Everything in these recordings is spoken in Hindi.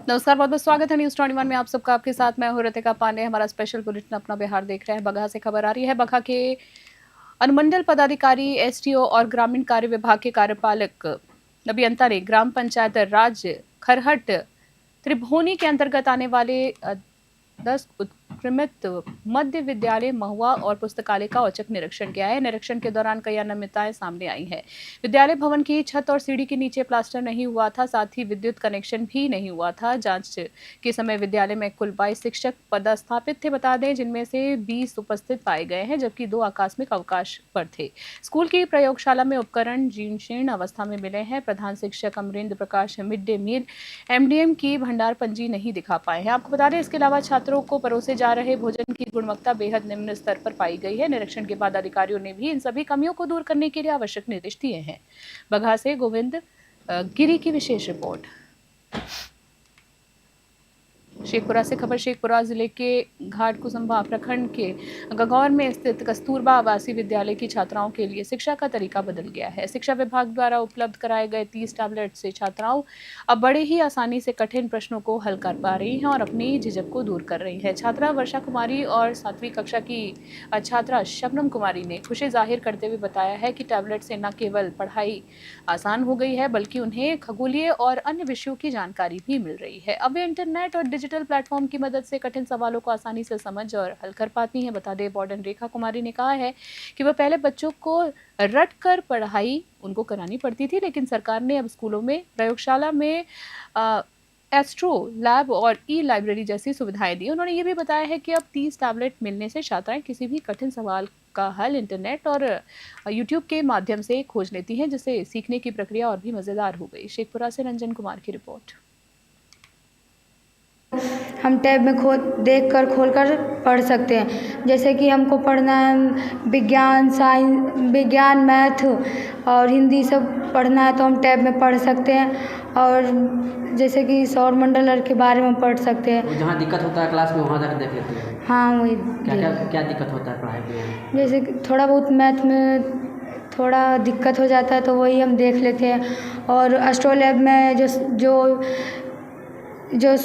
नमस्कार, बहुत बहुत स्वागत है न्यूज़ 21 में आप सबका। आपके साथ मैं हूं ऋतिका पांडे। हमारा स्पेशल बुलेटिन अपना बिहार देख रहे हैं। बगहा से खबर आ रही है। बगहा के अनुमंडल पदाधिकारी, एसडीओ और ग्रामीण कार्य विभाग के कार्यपालक अभियंता ने ग्राम पंचायत राज खरहट त्रिभुवनी के अंतर्गत आने वाले 10 उत्क्रमित मध्य विद्यालय महुआ और पुस्तकालय का औचक निरीक्षण किया है। निरीक्षण के दौरान कई अनियमितताएं सामने आई हैं। विद्यालय भवन की छत और सीढ़ी के नीचे प्लास्टर नहीं हुआ था, साथ ही विद्युत कनेक्शन भी नहीं हुआ था। जांच के समय विद्यालय में कुल 22 शिक्षक पदस्थापित थे, बता दें, जिनमें से 20 उपस्थित पाए गए हैं, जबकि 2 आकस्मिक अवकाश पर थे। स्कूल की प्रयोगशाला में उपकरण जीर्ण शीर्ण अवस्था में मिले हैं। प्रधान शिक्षक अमरेंद्र प्रकाश मिड डे मील एमडीएम की भंडार पंजी नहीं दिखा पाए हैं। आपको बता दें, इसके अलावा छात्रों को परोसे जा रहे भोजन की गुणवत्ता बेहद निम्न स्तर पर पाई गई है। निरीक्षण के बाद अधिकारियों ने भी इन सभी कमियों को दूर करने के लिए आवश्यक निर्देश दिए हैं। बगहा से गोविंद गिरी की विशेष रिपोर्ट। शेखपुरा से खबर। शेखपुरा जिले के घाटकुसुम्भा प्रखंड के गगौर में स्थित कस्तूरबा आवासीय विद्यालय की छात्राओं के लिए शिक्षा का तरीका बदल गया है। शिक्षा विभाग द्वारा उपलब्ध कराए गए 30 टैबलेट से छात्राओं अब बड़े ही आसानी से कठिन प्रश्नों को हल कर पा रही हैं और अपनी झिझक को दूर कर रही है। छात्रा वर्षा कुमारी और 7वीं कक्षा की छात्रा शबनम कुमारी ने खुशी जाहिर करते हुए बताया है कि टैबलेट से न केवल पढ़ाई आसान हो गई है, बल्कि उन्हें खगोलीय और अन्य विषयों की जानकारी भी मिल रही है। अब वे इंटरनेट और डिजिटल प्लेटफॉर्म की मदद से कठिन सवालों को आसानी से समझ और हल कर पाती हैं। बता दें, वार्डन रेखा कुमारी ने कहा है कि वह पहले बच्चों को रट कर पढ़ाई उनको करानी पड़ती थी, लेकिन सरकार ने अब स्कूलों में प्रयोगशाला में एस्ट्रो लैब और ई लाइब्रेरी जैसी सुविधाएं दी। उन्होंने ये भी बताया है कि अब 30 टैबलेट मिलने से छात्राएं किसी भी कठिन सवाल का हल इंटरनेट और यूट्यूब के माध्यम से खोज लेती हैं, जिससे सीखने की प्रक्रिया और भी मजेदार हो गई। शेखपुरा से रंजन कुमार की रिपोर्ट। हम टैब में देख कर खोल कर पढ़ सकते हैं। जैसे कि हमको पढ़ना है विज्ञान, साइंस, विज्ञान, मैथ और हिंदी सब पढ़ना है तो हम टैब में पढ़ सकते हैं। और जैसे कि सौर मंडल के बारे में पढ़ सकते हैं। जहाँ दिक्कत होता है क्लास में वहाँ जाकर देख लेते हैं। हाँ, वही। क्या दिक्कत होता है पढ़ाई में? जैसे कि थोड़ा बहुत मैथ में थोड़ा दिक्कत हो जाता है तो वही हम देख लेते हैं। और एस्ट्रो लैब में जो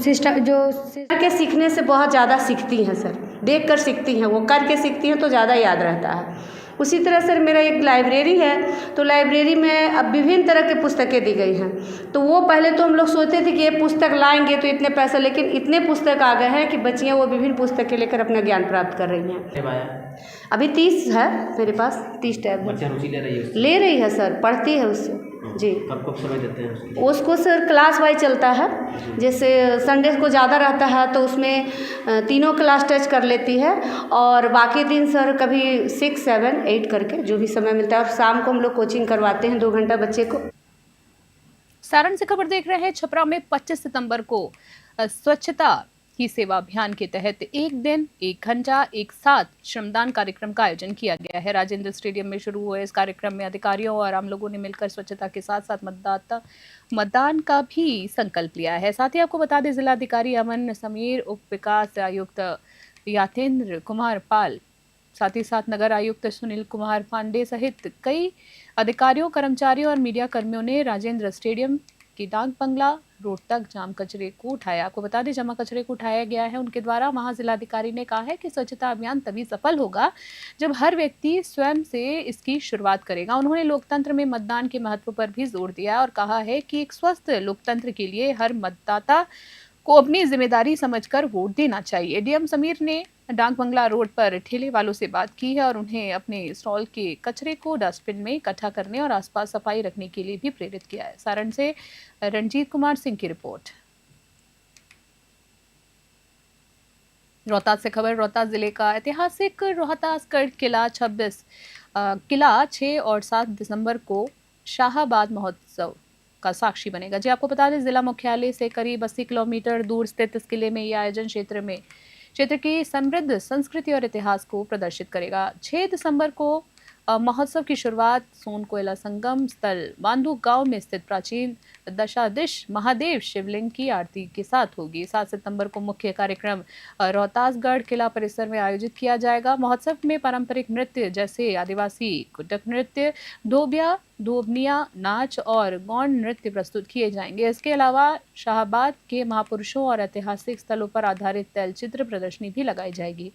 सिस्टम जो करके सीखने से बहुत ज़्यादा सीखती हैं सर। देख कर सीखती हैं, वो करके सीखती हैं तो ज़्यादा याद रहता है। उसी तरह सर मेरा एक लाइब्रेरी है, तो लाइब्रेरी में अब विभिन्न तरह की पुस्तकें दी गई हैं। तो वो पहले तो हम लोग सोचते थे कि ये पुस्तक लाएंगे तो इतने पैसे, लेकिन इतने पुस्तक आ गए हैं कि बच्चियाँ वो विभिन्न पुस्तकें लेकर अपना ज्ञान प्राप्त कर रही हैं। अभी 30 है मेरे पास, 30 टैब बच्चा रुचि ले रही है सर, पढ़ती है उससे जी। कब समय देते हैं उसको सर? क्लास वाइज चलता है। जैसे संडे को ज़्यादा रहता है तो उसमें तीनों क्लास टच कर लेती है, और बाकी दिन सर कभी 6, 7, 8 करके जो भी समय मिलता है। और शाम को हम लोग कोचिंग करवाते हैं 2 घंटा बच्चे को। सारण से खबर देख रहे हैं। छपरा में 25 सितंबर को स्वच्छता ही सेवा अभियान के तहत एक दिन एक घंटा एक साथ श्रमदान कार्यक्रम का आयोजन किया गया है। राजेंद्र स्टेडियम में शुरू हुए इस कार्यक्रम में अधिकारियों और आम लोगों ने मिलकर स्वच्छता के साथ साथ मतदान का भी संकल्प लिया है। साथ ही आपको बता दें, जिलाधिकारी अमन समीर, उप विकास आयुक्त यातेंद्र कुमार पाल, साथ ही साथ नगर आयुक्त सुनील कुमार पांडे सहित कई अधिकारियों, कर्मचारियों और मीडिया कर्मियों ने राजेंद्र स्टेडियम की डाक बंगला रोड तक जाम कचरे को उठाया। आपको बता दें, जमा कचरे को उठाया गया है उनके द्वारा। वहां जिलाधिकारी ने कहा है कि स्वच्छता अभियान तभी सफल होगा जब हर व्यक्ति स्वयं से इसकी शुरुआत करेगा। उन्होंने लोकतंत्र में मतदान के महत्व पर भी जोर दिया और कहा है कि एक स्वस्थ लोकतंत्र के लिए हर मतदाता को अपनी जिम्मेदारी समझकर वोट देना चाहिए। डीएम समीर ने डाक बंगला रोड पर ठेले वालों से बात की है और उन्हें अपने स्टॉल के कचरे को डस्टबिन में इकट्ठा करने और आसपास सफाई रखने के लिए भी प्रेरित किया है। सारण से रणजीत कुमार सिंह की रिपोर्ट। रोहतास से खबर। रोहतास जिले का ऐतिहासिक रोहतासगढ़ किला 6 और 7 दिसंबर को शाहाबाद महोत्सव का साक्षी बनेगा। जी आपको बता दें, जिला मुख्यालय से करीब 80 किलोमीटर दूर स्थित इस किले में यह आयोजन क्षेत्र की समृद्ध संस्कृति और इतिहास को प्रदर्शित करेगा। 6 दिसंबर को महोत्सव की शुरुआत सोन कोयला संगम स्थल बांदू गांव में स्थित प्राचीन दशादिश महादेव शिवलिंग की आरती के साथ होगी। 7 सितंबर को मुख्य कार्यक्रम रोहतासगढ़ किला परिसर में आयोजित किया जाएगा। महोत्सव में पारंपरिक नृत्य जैसे आदिवासी कुटक नृत्य, धोबिया, धोबनिया नाच और गौंड नृत्य प्रस्तुत किए जाएंगे। इसके अलावा शाहाबाद के महापुरुषों और ऐतिहासिक स्थलों पर आधारित तैलचित्र प्रदर्शनी भी लगाई जाएगी।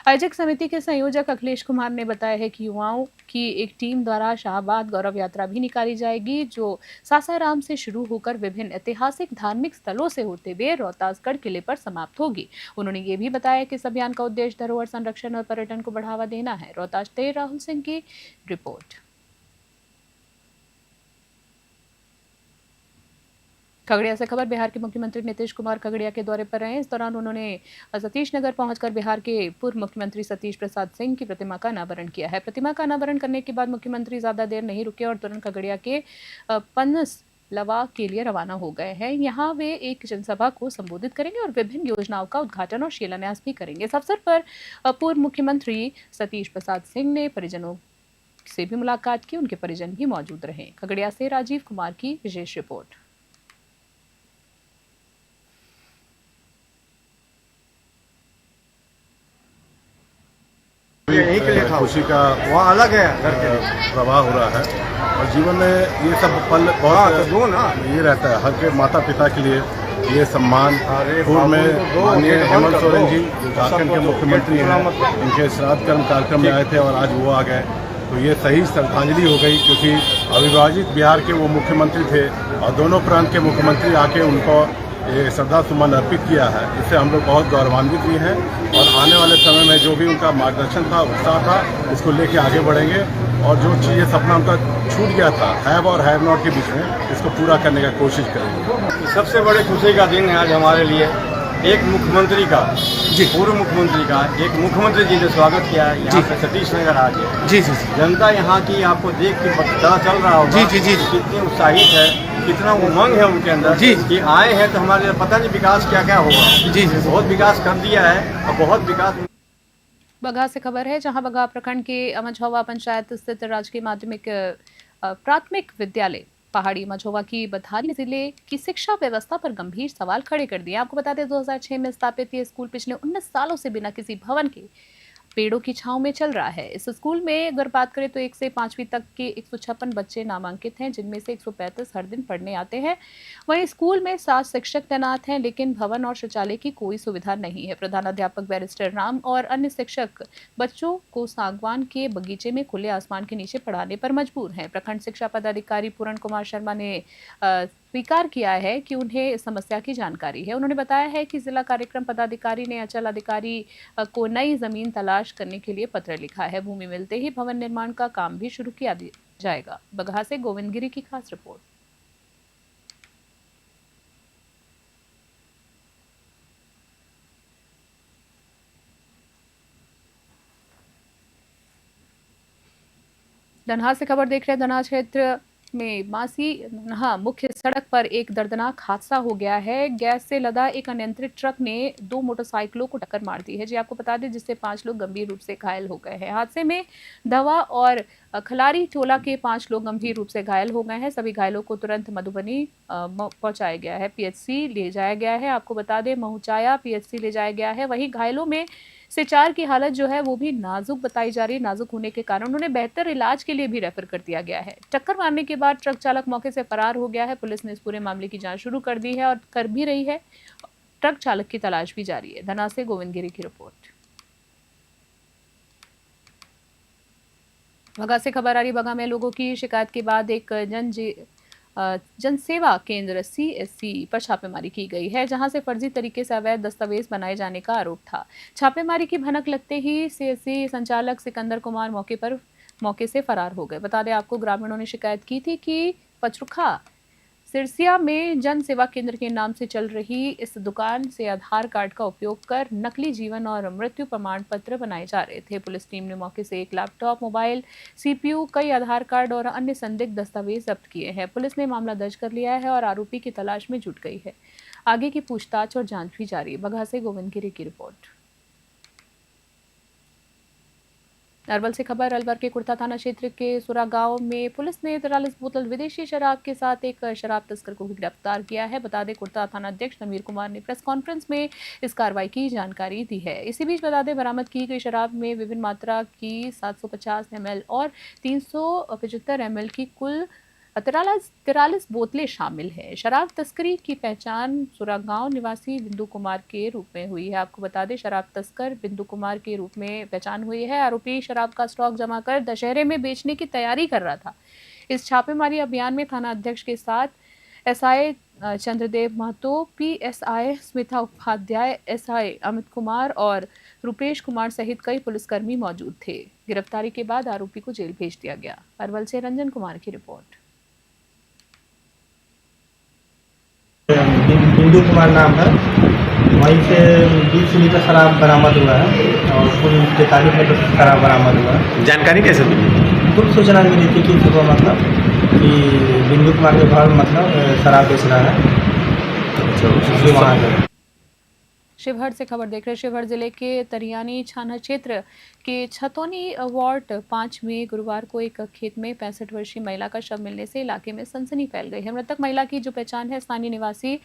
आयोजक समिति के संयोजक अखिलेश कुमार ने बताया है कि युवाओं की एक टीम द्वारा शाहाबाद गौरव यात्रा भी निकाली जाएगी, जो सासाराम से शुरू होकर विभिन्न ऐतिहासिक धार्मिक स्थलों से होते हुए रोहतासगढ़ किले पर समाप्त होगी। उन्होंने ये भी बताया कि इस अभियान का उद्देश्य धरोहर संरक्षण और पर्यटन को बढ़ावा देना है। रोहतास से राहुल सिंह की रिपोर्ट। खगड़िया से खबर। बिहार के मुख्यमंत्री नीतीश कुमार खगड़िया के दौरे पर रहे। इस दौरान उन्होंने सतीश नगर पहुंचकर बिहार के पूर्व मुख्यमंत्री सतीश प्रसाद सिंह की प्रतिमा का अनावरण किया है। प्रतिमा का अनावरण करने के बाद मुख्यमंत्री ज्यादा देर नहीं रुके और तुरंत खगड़िया के पन्नस लवा के लिए रवाना हो गए हैं। यहाँ वे एक जनसभा को संबोधित करेंगे और विभिन्न योजनाओं का उद्घाटन और शिलान्यास भी करेंगे। इस अवसर पर पूर्व मुख्यमंत्री सतीश प्रसाद सिंह ने परिजनों से भी मुलाकात की। उनके परिजन भी मौजूद रहे। खगड़िया से राजीव कुमार की विशेष रिपोर्ट। खुशी का वहाँ अलग है घर के प्रवाह हो रहा है और जीवन में ये सब पल बहुत ये रहता है हर के माता पिता के लिए। ये सम्मान पूर्व में माननीय हेमंत सोरेन जी जो झारखंड के मुख्यमंत्री हैं, इनके श्राद्ध कर्म कार्यक्रम में आए थे और आज वो आ गए, तो ये सही श्रद्धांजलि हो गई क्योंकि अविभाजित बिहार के वो मुख्यमंत्री थे और दोनों प्रांत के मुख्यमंत्री आके उनको ये श्रद्धा सुमन अर्पित किया है। इससे हम लोग बहुत गौरवान्वित भी हैं और आने वाले समय में जो भी उनका मार्गदर्शन था, उत्साह था, इसको लेके आगे बढ़ेंगे और जो चीज़ें सपना उनका छूट गया था हैव और हैव नॉट के बीच में, इसको पूरा करने का कोशिश करेंगे। सबसे बड़े खुशी का दिन है आज हमारे लिए। एक मुख्यमंत्री का पूर्व मुख्यमंत्री का एक मुख्यमंत्री जी ने स्वागत किया है यहाँ पे सतीश नगर आज है। जी जी जनता यहाँ की आपको देख के पता चल रहा होगा कितनी उत्साहित है, कितना उमंग है उनके अंदर कि आए हैं तो हमारे लिए पता नहीं विकास क्या क्या होगा। जी बहुत विकास कर दिया है और बहुत विकास। बगहा से खबर है, जहां बगहा प्रखंड के मझौवा पंचायत स्थित राजकीय माध्यमिक प्राथमिक विद्यालय पहाड़ी मझौवा की बधारी जिले की शिक्षा व्यवस्था पर गंभीर सवाल खड़े कर दिए। आपको बता दें 2006 में स्थापित ये स्कूल पिछले 19 सालों से बिना किसी भवन के पेड़ों की छांव में चल रहा है। इस स्कूल में अगर बात करें तो 1 से 5वीं तक के 156 बच्चे नामांकित हैं, जिनमें से 135 हर दिन पढ़ने आते हैं। वहीं स्कूल में 7 शिक्षक तैनात हैं, लेकिन भवन और शौचालय की कोई सुविधा नहीं है। प्रधानाध्यापक बैरिस्टर राम और अन्य शिक्षक बच्चों को सागवान के बगीचे में खुले आसमान के नीचे पढ़ाने पर मजबूर हैं। प्रखंड शिक्षा पदाधिकारी पूरण कुमार शर्मा ने स्वीकार किया है कि उन्हें इस समस्या की जानकारी है। उन्होंने बताया है कि जिला कार्यक्रम पदाधिकारी ने अंचल अधिकारी को नई जमीन तलाश करने के लिए पत्र लिखा है। भूमि मिलते ही भवन निर्माण का काम भी शुरू किया जाएगा। बगहा से गोविंद गिरी की खास रिपोर्ट। धनहा से खबर देख रहे हैं। धनहा क्षेत्र में मासी मुख्य सड़क पर एक दर्दनाक हादसा हो गया है। गैस से लदा एक अनियंत्रित ट्रक ने 2 मोटरसाइकिलों को टक्कर मार दी है। जी आपको बता दें, जिससे 5 लोग गंभीर रूप से घायल हो गए हैं। हादसे में धवा और खलारी टोला के 5 लोग गंभीर रूप से घायल हो गए हैं। सभी घायलों को तुरंत मधुबनी पहुंचाया गया है, पीएचसी ले जाया गया है। आपको बता दें, महुचाया पीएचसी ले जाया गया है। वहीं घायलों में से 4 की हालत जो है वो भी नाजुक बताई जा रही है। नाजुक होने के कारण उन्हें बेहतर इलाज के लिए भी रेफर कर दिया गया है। टक्कर मारने के बाद ट्रक चालक मौके से फरार हो गया है। पुलिस ने इस पूरे मामले की जांच शुरू कर दी है और कर भी रही है। ट्रक चालक की तलाश भी जारी है। धना से गोविंद गिरी की रिपोर्ट। बगहा से खबर आ रही। बगहा में लोगों की शिकायत के बाद एक जनसेवा केंद्र CSC पर छापेमारी की गई है, जहां से फर्जी तरीके से अवैध दस्तावेज बनाए जाने का आरोप था। छापेमारी की भनक लगते ही CSC संचालक सिकंदर कुमार मौके से फरार हो गए। बता दें आपको, ग्रामीणों ने शिकायत की थी कि पचरुखा सिरसिया में जन सेवा केंद्र के नाम से चल रही इस दुकान से आधार कार्ड का उपयोग कर नकली जीवन और मृत्यु प्रमाण पत्र बनाए जा रहे थे। पुलिस टीम ने मौके से एक लैपटॉप, मोबाइल, CPU, कई आधार कार्ड और अन्य संदिग्ध दस्तावेज जब्त किए हैं। पुलिस ने मामला दर्ज कर लिया है और आरोपी की तलाश में जुट गई है। आगे की पूछताछ और जांच भी जारी है। बगहा से गोविंद गिरी की रिपोर्ट। अरवल से खबर। अलवर के कुर्ता थाना क्षेत्र के सुरा गांव में पुलिस ने 43 बोतल विदेशी शराब के साथ एक शराब तस्कर को गिरफ्तार किया है। बता दें, कुर्ता थाना अध्यक्ष नवीर कुमार ने प्रेस कॉन्फ्रेंस में इस कार्रवाई की जानकारी दी है। इसी बीच बता दें, बरामद की गई शराब में विभिन्न मात्रा की 750 ml और 375 ml की कुल 43 बोतलें शामिल है। शराब तस्करी की पहचान सुरागांव निवासी बिंदु कुमार के रूप में हुई है। आपको बता दें, शराब तस्कर बिंदु कुमार के रूप में पहचान हुई है। आरोपी शराब का स्टॉक जमा कर दशहरे में बेचने की तैयारी कर रहा था। इस छापेमारी अभियान में थाना अध्यक्ष के साथ SI Chandradev Mahato, PSI Smita Upadhyay, SI Amit Kumar और रुपेश कुमार सहित कई पुलिसकर्मी मौजूद थे। गिरफ्तारी के बाद आरोपी को जेल भेज दिया गया। अरवल से रंजन कुमार की रिपोर्ट। बिंदु कुमार नाम है, वहीं से 20 लीटर शराब बरामद हुआ है और कुल 43 लीटर शराब बरामद हुआ है। जानकारी कैसे मिली? गुप्त सूचना मिली थी कि सुबह कि बिंदु कुमार के घर शराब बेच रहा है, इसलिए वहाँ गए। शिवहर से खबर देख रहे हैं। शिवहर जिले के तरियानी थाना क्षेत्र के छतौनी वार्ड 5 में गुरुवार को एक खेत में 65 वर्षीय महिला का शव मिलने से इलाके में सनसनी फैल गई है। मृतक महिला की जो पहचान है स्थानीय निवासी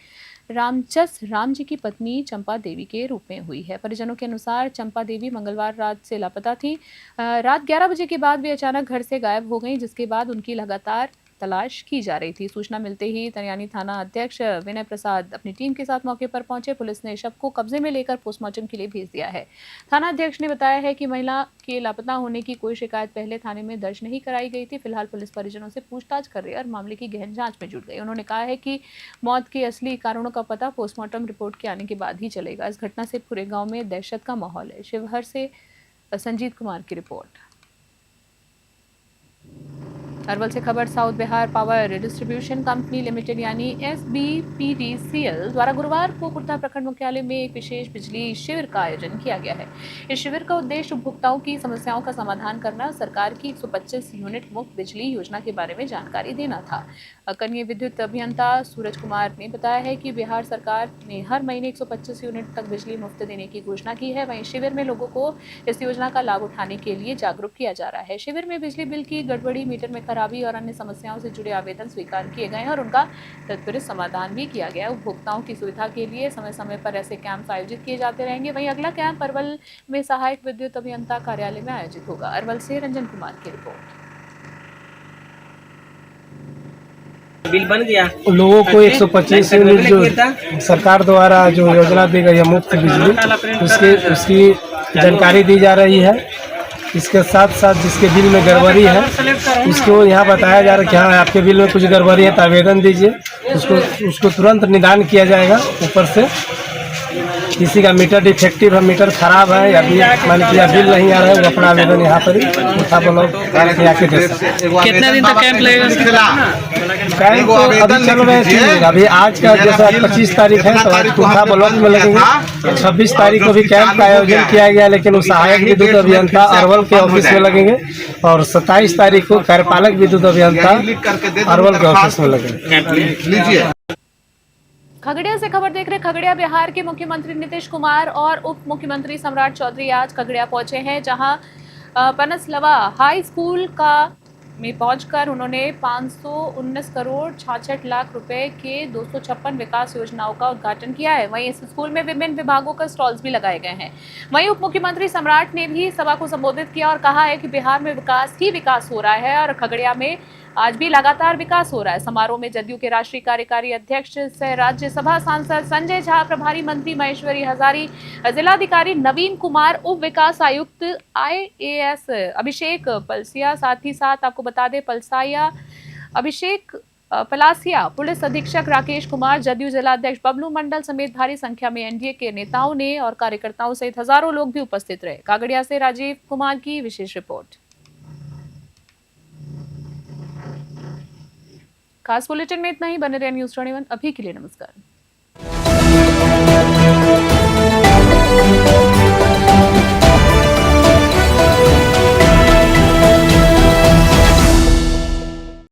रामचस राम जी की पत्नी चंपा देवी के रूप में हुई है। परिजनों के अनुसार चंपा देवी मंगलवार रात से लापता थी। रात 11 बजे के बाद वे अचानक घर से गायब हो गई, जिसके बाद उनकी लगातार तलाश की जा रही थी। सूचना मिलते ही तरियानी थाना अध्यक्ष विनय प्रसाद अपनी टीम के साथ मौके पर पहुंचे। पुलिस ने शव को कब्जे में लेकर पोस्टमार्टम के लिए भेज दिया है। थाना अध्यक्ष ने बताया है कि महिला के लापता होने की कोई शिकायत पहले थाने में दर्ज नहीं कराई गई थी। फिलहाल पुलिस परिजनों से पूछताछ कर रही है और मामले की गहन जांच में जुट गई। उन्होंने कहा है कि मौत के असली कारणों का पता पोस्टमार्टम रिपोर्ट के आने के बाद ही चलेगा। इस घटना से पूरे गाँव में दहशत का माहौल है। शिवहर से संजीत कुमार की रिपोर्ट। अरवल से खबर। South Bihar power distribution company limited यानी SBPDCL द्वारा गुरुवार को कुर्ता प्रखंड मुख्यालय में एक विशेष बिजली शिविर का आयोजन किया गया है। इस शिविर का उद्देश्य उपभोक्ताओं की समस्याओं का समाधान करना, सरकार की 125 यूनिट मुफ्त बिजली योजना के बारे में जानकारी देना था। कनीय विद्युत अभियंता सूरज कुमार ने बताया है कि बिहार सरकार ने हर महीने 125 यूनिट तक बिजली मुफ्त देने की घोषणा की है। वहीं शिविर में लोगों को इस योजना का लाभ उठाने के लिए जागरूक किया जा रहा है। शिविर में बिजली बिल की गड़बड़ी, मीटर में खराबी और अन्य समस्याओं से जुड़े आवेदन स्वीकार किए गए हैं और उनका त्वरित समाधान भी किया गया। उपभोक्ताओं की सुविधा के लिए समय समय पर ऐसे कैंप आयोजित किए जाते रहेंगे। वहीं अगला कैंप अरवल में सहायक विद्युत अभियंता कार्यालय में आयोजित होगा। अरवल से रंजन कुमार की रिपोर्ट। बिल बन गया। लोगों को 125 यूनिट जो सरकार द्वारा जो योजना दी गई है मुफ्त बिजली, उसकी जानकारी दी जा रही है। इसके साथ साथ जिसके बिल में गड़बड़ी है उसको यहाँ बताया जा रहा है कि हाँ आपके बिल में कुछ गड़बड़ी है तो आवेदन दीजिए, उसको तुरंत निदान किया जाएगा। ऊपर से किसी का मीटर डिफेक्टिव है, मीटर खराब है या मान लीजिए बिल नहीं आ रहा है, वो अपना आवेदन यहाँ पर उठा आके दे सकते। कितने दिन तक कैंप लगेगा? कैंप तो अभी चल रहे हैं। अभी आज का जैसा 25 तारीख है तो आज कुर्था ब्लॉक में लगेंगे। 26 तारीख को भी कैंप का आयोजन किया गया, लेकिन वो सहायक विद्युत अभियंता अरवल के ऑफिस में लगेंगे और 27 तारीख को कार्यपालक विद्युत अभियंता अरवल के ऑफिस में लगेंगे। खगड़िया से खबर देख रहे। खगड़िया बिहार के मुख्यमंत्री नीतीश कुमार और उप मुख्यमंत्री सम्राट चौधरी आज खगड़िया पहुंचे हैं, जहां पनसलवा हाई स्कूल में पहुंचकर उन्होंने 519 करोड़ 66 लाख रुपए के 256 विकास योजनाओं का उद्घाटन किया है। वहीं इस स्कूल में विभिन्न विभागों का स्टॉल्स भी लगाए गए हैं। वहीं उप मुख्यमंत्री सम्राट ने भी सभा को संबोधित किया और कहा है कि बिहार में विकास ही विकास हो रहा है और खगड़िया में आज भी लगातार विकास हो रहा है। समारोह में जदयू के राष्ट्रीय कार्यकारी अध्यक्ष सह राज्यसभा सांसद संजय झा, प्रभारी मंत्री महेश्वरी हजारी, जिलाधिकारी नवीन कुमार, उप विकास आयुक्त IAS अभिषेक पलसिया, साथ ही साथ आपको बता दें अभिषेक पलासिया, पुलिस अधीक्षक राकेश कुमार, जदयू जिलाध्यक्ष बबलू मंडल समेत भारी संख्या में NDA के नेताओं ने और कार्यकर्ताओं सहित हजारों लोग भी उपस्थित रहे। कागड़िया से राजीव कुमार की विशेष रिपोर्ट। खास बुलेटिन में इतना ही। बने रहे न्यूज़ 21 अभी के लिए नमस्कार।